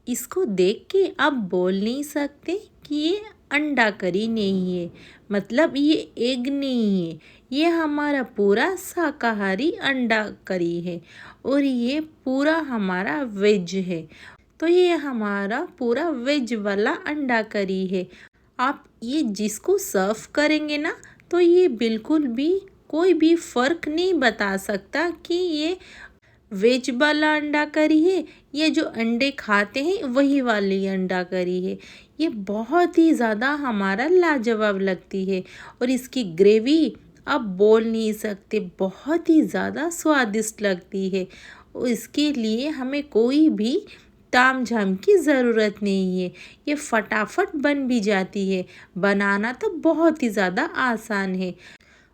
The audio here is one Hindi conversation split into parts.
इसको देख के आप बोल नहीं सकते कि ये अंडा करी नहीं है, मतलब ये एग नहीं है। ये हमारा पूरा शाकाहारी अंडा करी है और ये पूरा हमारा वेज है। तो ये हमारा पूरा वेज वाला अंडा करी है। आप ये जिसको सर्व करेंगे ना, तो ये बिल्कुल भी कोई भी फ़र्क नहीं बता सकता कि ये वेज वाला अंडा करी है, ये जो अंडे खाते हैं वही वाली अंडा करी है। ये बहुत ही ज़्यादा हमारा लाजवाब लगती है और इसकी ग्रेवी आप बोल नहीं सकते, बहुत ही ज़्यादा स्वादिष्ट लगती है। और इसके लिए हमें कोई भी ताम झाम की ज़रूरत नहीं है, ये फटाफट बन भी जाती है। बनाना तो बहुत ही ज़्यादा आसान है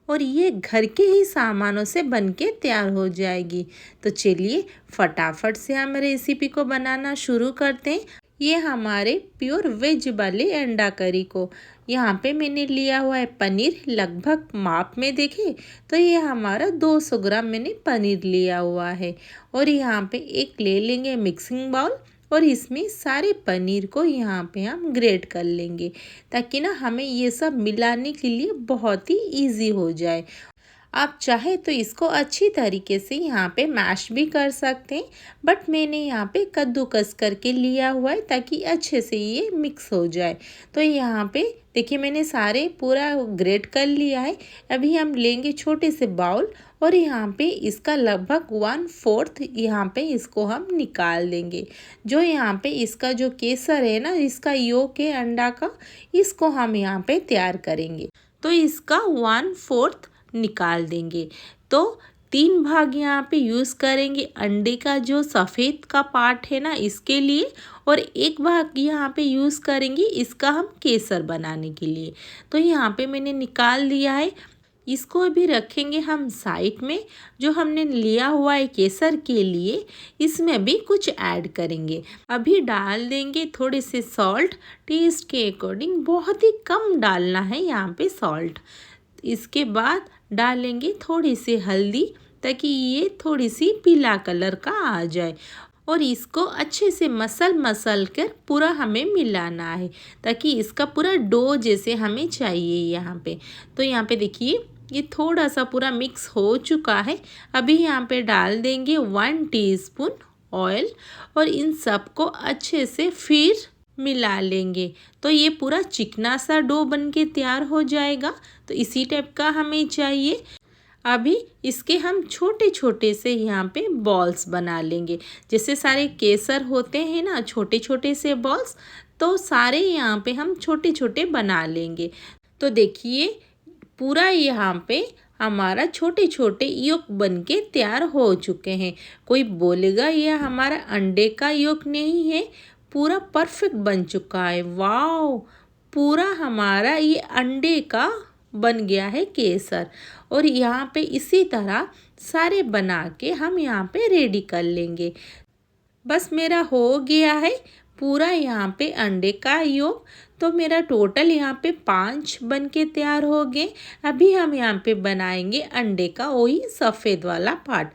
और ये घर के ही सामानों से बनके तैयार हो जाएगी। तो चलिए फटाफट से हम रेसिपी को बनाना शुरू करते हैं। ये हमारे प्योर वेज वाले अंडा करी को यहाँ पे मैंने लिया हुआ है पनीर, लगभग माप में देखें तो ये हमारा 200 ग्राम मैंने पनीर लिया हुआ है। और यहाँ पे एक ले लेंगे मिक्सिंग बाउल और इसमें सारे पनीर को यहाँ पे हम ग्रेट कर लेंगे, ताकि ना हमें ये सब मिलाने के लिए बहुत ही इजी हो जाए। आप चाहे तो इसको अच्छी तरीके से यहाँ पे मैश भी कर सकते हैं, बट मैंने यहाँ पे कद्दूकस करके लिया हुआ है ताकि अच्छे से ये मिक्स हो जाए। तो यहाँ पे देखिए मैंने सारे पूरा ग्रेट कर लिया है। अभी हम लेंगे छोटे से बाउल और यहाँ पे इसका लगभग 1/4 यहाँ पे इसको हम निकाल देंगे। जो यहाँ पे इसका जो केसर है ना, इसका योक है अंडा का, इसको हम यहाँ पे तैयार करेंगे। तो इसका 1/4 निकाल देंगे। तो 3 भाग यहाँ पे यूज़ करेंगे अंडे का जो सफ़ेद का पार्ट है ना, इसके लिए, और 1 भाग यहाँ पे यूज़ करेंगे इसका हम केसर बनाने के लिए। तो यहाँ पे मैंने निकाल दिया है। इसको अभी रखेंगे हम साइड में। जो हमने लिया हुआ है केसर के लिए, इसमें भी कुछ ऐड करेंगे। अभी डाल देंगे थोड़े से सॉल्ट, टेस्ट के अकॉर्डिंग, बहुत ही कम डालना है यहाँ पे सॉल्ट। इसके बाद डालेंगे थोड़ी सी हल्दी, ताकि ये थोड़ी सी पीला कलर का आ जाए। और इसको अच्छे से मसल कर पूरा हमें मिलाना है, ताकि इसका पूरा डो जैसे हमें चाहिए यहाँ पे। तो यहाँ पे देखिए ये थोड़ा सा पूरा मिक्स हो चुका है। अभी यहाँ पे डाल देंगे 1 टीस्पून ऑयल और इन सबको अच्छे से फिर मिला लेंगे। तो ये पूरा चिकना सा डो बन के तैयार हो जाएगा। तो इसी टाइप का हमें चाहिए। अभी इसके हम छोटे छोटे से यहाँ पे बॉल्स बना लेंगे। जैसे सारे केसर होते हैं ना, छोटे छोटे से बॉल्स, तो सारे यहाँ पे हम छोटे छोटे बना लेंगे। तो देखिए पूरा यहाँ पे हमारा छोटे छोटे योक बन के तैयार हो चुके हैं। कोई बोलेगा ये हमारा अंडे का योक नहीं है, पूरा परफेक्ट बन चुका है। वाओ, पूरा हमारा ये अंडे का बन गया है केसर। और यहाँ पे इसी तरह सारे बना के हम यहाँ पे रेडी कर लेंगे। बस मेरा हो गया है पूरा यहाँ पे अंडे का योग। तो मेरा टोटल यहाँ पे 5 बन के तैयार हो गए। अभी हम यहाँ पे बनाएंगे अंडे का वही सफ़ेद वाला पार्ट।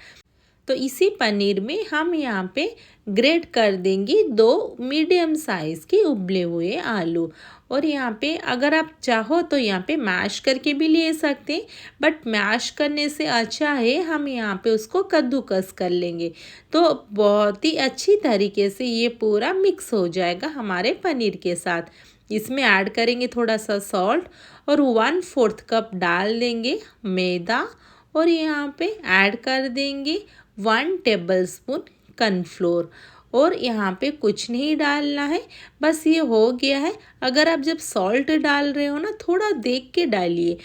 तो इसी पनीर में हम यहाँ पे ग्रेट कर देंगे 2 मीडियम साइज़ के उबले हुए आलू। और यहाँ पे अगर आप चाहो तो यहाँ पे मैश करके भी ले सकते हैं, बट मैश करने से अच्छा है हम यहाँ पे उसको कद्दूकस कर लेंगे। तो बहुत ही अच्छी तरीके से ये पूरा मिक्स हो जाएगा हमारे पनीर के साथ। इसमें ऐड करेंगे थोड़ा सा सॉल्ट और 1/4 कप डाल देंगे मैदा। और यहाँ पे ऐड कर देंगे 1 टेबलस्पून कॉर्नफ्लोर। और यहाँ पे कुछ नहीं डालना है, बस ये हो गया है। अगर आप जब सॉल्ट डाल रहे हो ना, थोड़ा देख के डालिए,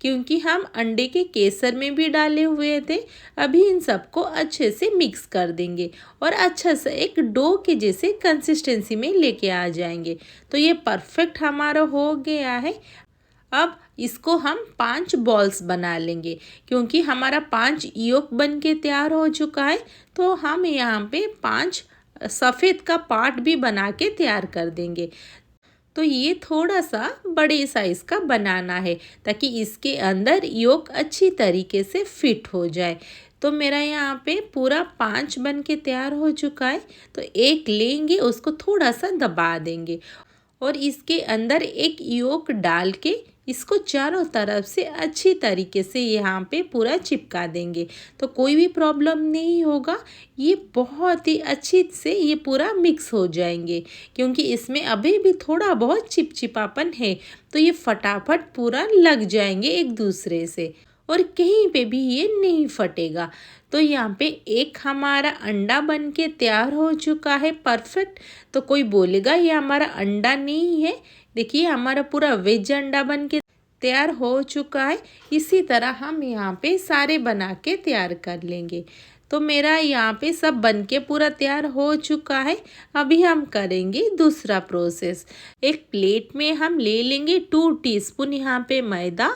क्योंकि हम अंडे के केसर में भी डाले हुए थे। अभी इन सबको अच्छे से मिक्स कर देंगे और अच्छा से एक डो के जैसे कंसिस्टेंसी में लेके आ जाएंगे। तो ये परफेक्ट हमारा हो गया है। अब इसको हम 5 बॉल्स बना लेंगे, क्योंकि हमारा 5 योक बन के तैयार हो चुका है। तो हम यहाँ पे 5 सफ़ेद का पार्ट भी बना के तैयार कर देंगे। तो ये थोड़ा सा बड़े साइज़ का बनाना है, ताकि इसके अंदर योक अच्छी तरीके से फिट हो जाए। तो मेरा यहाँ पे पूरा 5 बन के तैयार हो चुका है। तो एक लेंगे, उसको थोड़ा सा दबा देंगे और इसके अंदर एक योक डाल के इसको चारों तरफ से अच्छी तरीके से यहाँ पे पूरा चिपका देंगे। तो कोई भी प्रॉब्लम नहीं होगा, ये बहुत ही अच्छी से ये पूरा मिक्स हो जाएंगे, क्योंकि इसमें अभी भी थोड़ा बहुत चिपचिपापन है। तो ये फटाफट पूरा लग जाएंगे एक दूसरे से और कहीं पे भी ये नहीं फटेगा। तो यहाँ पे एक हमारा अंडा बन के तैयार हो चुका है परफेक्ट। तो कोई बोलेगा ये हमारा अंडा नहीं है, देखिए हमारा पूरा वेज अंडा बन के तैयार हो चुका है। इसी तरह हम यहाँ पे सारे बना के तैयार कर लेंगे। तो मेरा यहाँ पे सब बन के पूरा तैयार हो चुका है। अभी हम करेंगे दूसरा प्रोसेस। एक प्लेट में हम ले लेंगे 2 टीस्पून यहाँ पे मैदा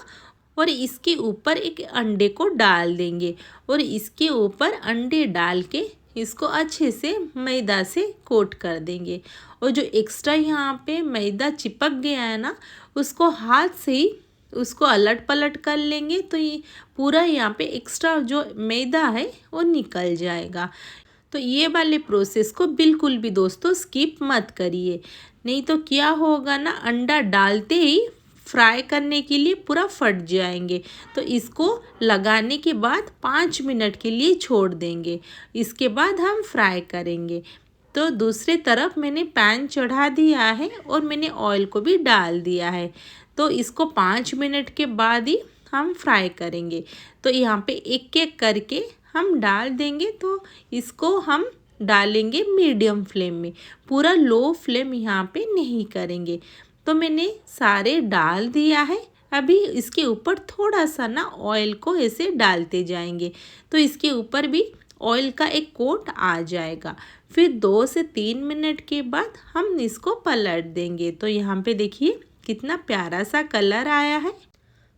और इसके ऊपर एक अंडे को डाल देंगे और इसके ऊपर अंडे डाल के इसको अच्छे से मैदा से कोट कर देंगे। और जो एक्स्ट्रा यहाँ पे मैदा चिपक गया है ना, उसको हाथ से ही उसको अलट पलट कर लेंगे तो ये पूरा यहाँ पे एक्स्ट्रा जो मैदा है वो निकल जाएगा। तो ये वाले प्रोसेस को बिल्कुल भी दोस्तों स्किप मत करिए, नहीं तो क्या होगा ना, अंडा डालते ही फ्राई करने के लिए पूरा फट जाएंगे। तो इसको लगाने के बाद 5 मिनट के लिए छोड़ देंगे, इसके बाद हम फ्राई करेंगे। तो दूसरे तरफ मैंने पैन चढ़ा दिया है और मैंने ऑयल को भी डाल दिया है। तो इसको 5 मिनट के बाद ही हम फ्राई करेंगे। तो यहाँ पे एक एक करके हम डाल देंगे। तो इसको हम डालेंगे मीडियम फ्लेम में, पूरा लो फ्लेम यहाँ पे नहीं करेंगे। तो मैंने सारे डाल दिया है। अभी इसके ऊपर थोड़ा सा ना ऑयल को ऐसे डालते जाएंगे तो इसके ऊपर भी ऑयल का एक कोट आ जाएगा। फिर 2 से 3 मिनट के बाद हम इसको पलट देंगे। तो यहाँ पे देखिए कितना प्यारा सा कलर आया है।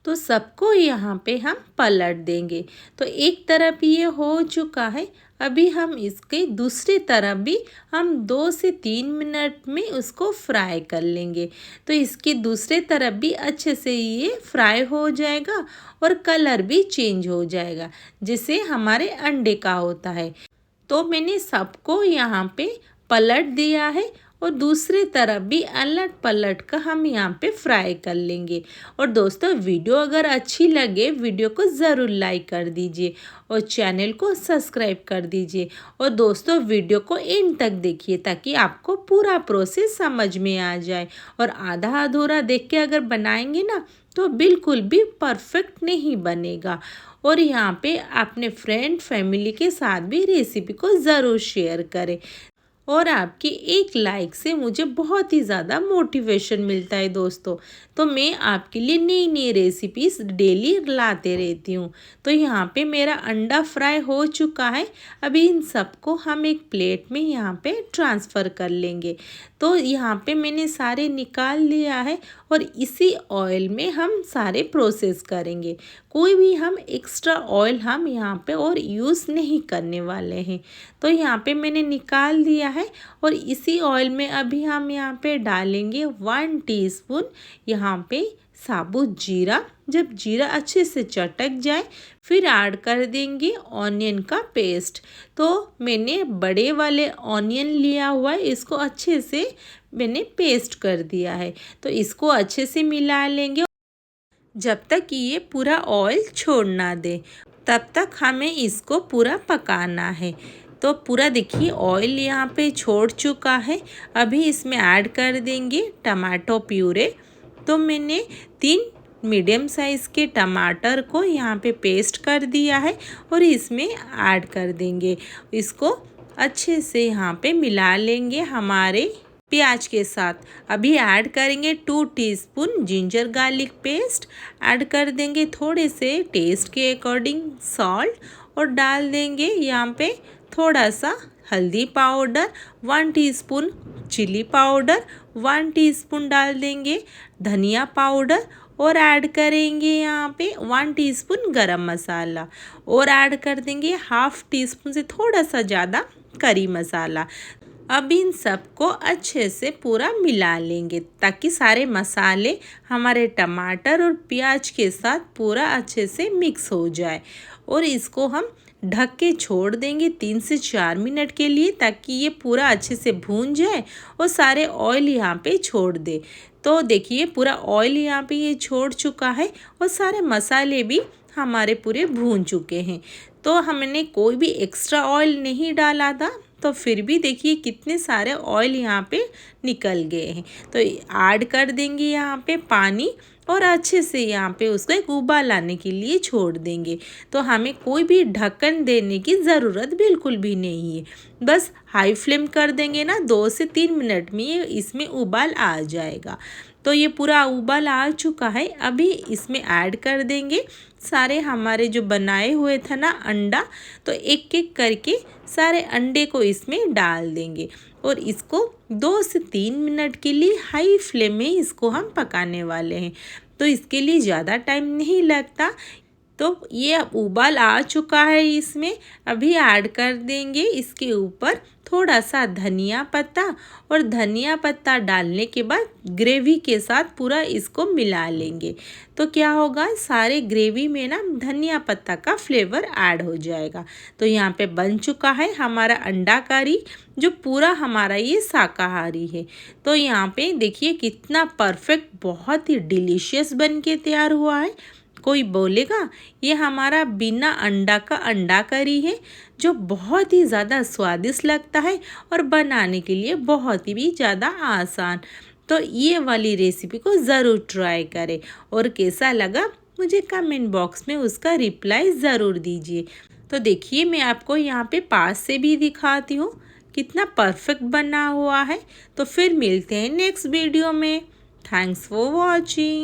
तो सबको यहाँ पे हम पलट देंगे। तो एक तरफ ये हो चुका है, अभी हम इसके दूसरी तरफ भी हम 2 से 3 मिनट में उसको फ्राई कर लेंगे। तो इसकी दूसरे तरफ भी अच्छे से ये फ्राई हो जाएगा और कलर भी चेंज हो जाएगा जैसे हमारे अंडे का होता है। तो मैंने सबको यहाँ पे पलट दिया है और दूसरी तरफ भी अलट पलट कर हम यहाँ पे फ्राई कर लेंगे। और दोस्तों वीडियो अगर अच्छी लगे वीडियो को ज़रूर लाइक कर दीजिए और चैनल को सब्सक्राइब कर दीजिए। और दोस्तों वीडियो को एंड तक देखिए ताकि आपको पूरा प्रोसेस समझ में आ जाए। और आधा अधूरा देख के अगर बनाएंगे ना तो बिल्कुल भी परफेक्ट नहीं बनेगा। और यहाँ पे अपने फ्रेंड फैमिली के साथ भी रेसिपी को ज़रूर शेयर करें। और आपकी एक लाइक से मुझे बहुत ही ज़्यादा मोटिवेशन मिलता है दोस्तों। तो मैं आपके लिए नई नई रेसिपीज़ डेली लाते रहती हूँ। तो यहाँ पे मेरा अंडा फ्राई हो चुका है। अभी इन सबको हम एक प्लेट में यहाँ पे ट्रांसफ़र कर लेंगे। तो यहाँ पे मैंने सारे निकाल लिया है और इसी ऑयल में हम सारे प्रोसेस करेंगे। कोई भी हम एक्स्ट्रा ऑयल हम यहाँ पे और यूज़ नहीं करने वाले हैं। तो यहाँ पे मैंने निकाल दिया है और इसी ऑयल में अभी हम यहाँ पे डालेंगे 1 टीस्पून यहाँ पे साबुत जीरा। जब जीरा अच्छे से चटक जाए फिर ऐड कर देंगे ऑनियन का पेस्ट। तो मैंने बड़े वाले ऑनियन लिया हुआ है, इसको अच्छे से मैंने पेस्ट कर दिया है। तो इसको अच्छे से मिला लेंगे जब तक ये पूरा ऑयल छोड़ ना दे, तब तक हमें इसको पूरा पकाना है। तो पूरा देखिए ऑयल यहाँ पे छोड़ चुका है। अभी इसमें ऐड कर देंगे टमाटो प्यूरे। तो मैंने 3 मीडियम साइज़ के टमाटर को यहाँ पे पेस्ट कर दिया है और इसमें ऐड कर देंगे। इसको अच्छे से यहाँ पे मिला लेंगे हमारे प्याज के साथ। अभी ऐड करेंगे 2 teaspoon ginger garlic paste, add कर देंगे थोड़े से टेस्ट के अकॉर्डिंग सॉल्ट और डाल देंगे यहाँ पे थोड़ा सा हल्दी powder, 1 teaspoon chili powder, 1 teaspoon डाल देंगे धनिया पाउडर और ऐड करेंगे यहाँ पे 1 टीस्पून गरम मसाला और ऐड कर देंगे हाफ टीस्पून से थोड़ा सा ज़्यादा करी मसाला। अब इन सबको अच्छे से पूरा मिला लेंगे ताकि सारे मसाले हमारे टमाटर और प्याज के साथ पूरा अच्छे से मिक्स हो जाए। और इसको हम ढक के छोड़ देंगे 3 से 4 मिनट के लिए, ताकि ये पूरा अच्छे से भून जाए और सारे ऑयल यहाँ पे छोड़ दे। तो देखिए पूरा ऑयल यहाँ पे ये छोड़ चुका है और सारे मसाले भी हमारे पूरे भून चुके हैं। तो हमने कोई भी एक्स्ट्रा ऑयल नहीं डाला था, तो फिर भी देखिए कितने सारे ऑयल यहाँ पे निकल गए हैं। तो ऐड कर देंगे यहाँ पे पानी और अच्छे से यहाँ पे उसको एक उबाल आने के लिए छोड़ देंगे। तो हमें कोई भी ढक्कन देने की ज़रूरत बिल्कुल भी नहीं है। बस हाई फ्लेम कर देंगे ना, 2 से 3 मिनट में ये इसमें उबाल आ जाएगा। तो ये पूरा उबाल आ चुका है। अभी इसमें ऐड कर देंगे सारे हमारे जो बनाए हुए थे ना अंडा, तो एक एक करके सारे अंडे को इसमें डाल देंगे और इसको 2 से 3 मिनट के लिए हाई फ्लेम में इसको हम पकाने वाले हैं। तो इसके लिए ज़्यादा टाइम नहीं लगता। तो ये अब उबाल आ चुका है, इसमें अभी ऐड कर देंगे इसके ऊपर थोड़ा सा धनिया पत्ता, और धनिया पत्ता डालने के बाद ग्रेवी के साथ पूरा इसको मिला लेंगे। तो क्या होगा, सारे ग्रेवी में ना धनिया पत्ता का फ्लेवर ऐड हो जाएगा। तो यहाँ पे बन चुका है हमारा अंडा करी, जो पूरा हमारा ये शाकाहारी है। तो यहाँ पे देखिए कितना परफेक्ट, बहुत ही डिलीशियस बन के तैयार हुआ है। कोई बोलेगा ये हमारा बिना अंडा का अंडा करी है, जो बहुत ही ज़्यादा स्वादिष्ट लगता है और बनाने के लिए बहुत ही भी ज़्यादा आसान। तो ये वाली रेसिपी को ज़रूर ट्राई करें और कैसा लगा मुझे कमेंट बॉक्स में उसका रिप्लाई ज़रूर दीजिए। तो देखिए मैं आपको यहाँ पे पास से भी दिखाती हूँ कितना परफेक्ट बना हुआ है। तो फिर मिलते हैं नेक्स्ट वीडियो में। Thanks for watching.